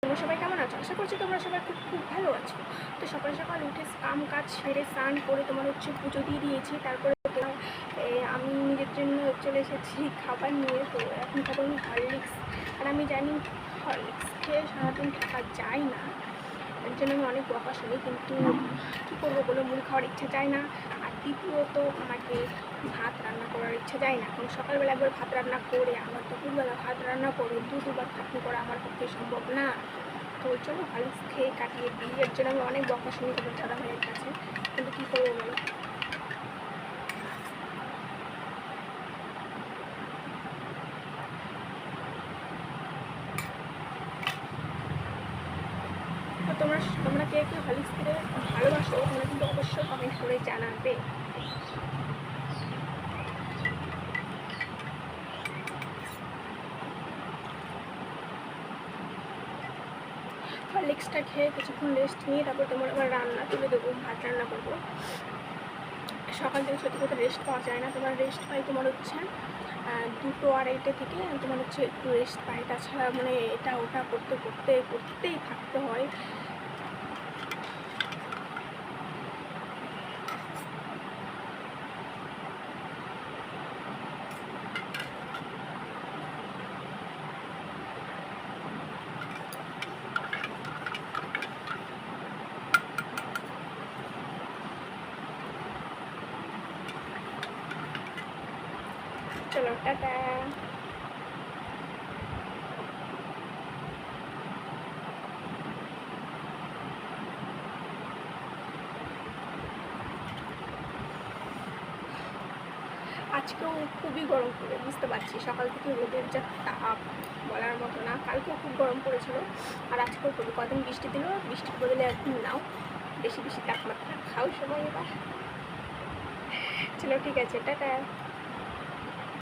তোমরা সবাই কেমন আছো? আশা করছি তোমরা সবাই খুব খুব ভালো আছো। তো সকাল সকাল উঠে কাজ সেরে স্নান করে তোমার হচ্ছে পুজো দিয়ে দিয়েছি। তারপরে আমি নিজের জন্য চলে এসেছি খাবার নিয়ে। তো এখন খাবো আমি হরলিক্স। আর আমি জানি হরলিক্স খেয়ে সারাদিন থাকা যায় না, এর জন্য আমি অনেক বকা শুনি, কিন্তু কী করবো বলে, মুড়ি খাওয়ার ইচ্ছা যায় না। আর দ্বিতীয়ত আমাকে ভাত রান্না করার ইচ্ছা যায় না, কারণ সকালবেলা একবার ভাত রান্না করে আবার দুপুরবেলা ভাত রান্না করে দুবার খাটনি করা আমার পক্ষে সম্ভব না। তো ওই জন্য হরলিক্স খেয়ে কাটিয়ে দিই। এর জন্য আমি অনেক বকা শুনি তোমার দাদা ভাইয়ের কাছে, কিন্তু কী করবো বলো। তো তোমরা কে কে হরলিক্স খেতে ভালোবাসো, তোমরা কিন্তু অবশ্যই কমেন্ট করে জানাবে। হরলিক্সটা খেয়ে কিছুক্ষণ রেস্ট নিয়ে তারপর তোমার আবার রান্না তুলে দেবো, ভাত রান্না করবো। সকাল থেকে সত্যি কথা রেস্ট পাওয়া যায় না। তোমার রেস্ট পাই তোমার হচ্ছে 2-2:30 থেকে তোমার হচ্ছে একটু রেস্ট পাই, তাছাড়া মানে এটা ওটা করতেই থাকতে হয়। চলো টাটা। আজকেও খুবই গরম পড়ে, বুঝতে পারছি সকাল থেকে রোদের যা তাপ বলার মতো না। কালকেও খুব গরম পড়েছিল, আর আজকেও খুবই, কদিন বৃষ্টি দিল, বৃষ্টির বদলে এখন নাও বেশি বেশি তাপমাত্রা খাও সবাই এবার। চলো ঠিক আছে, টাটা।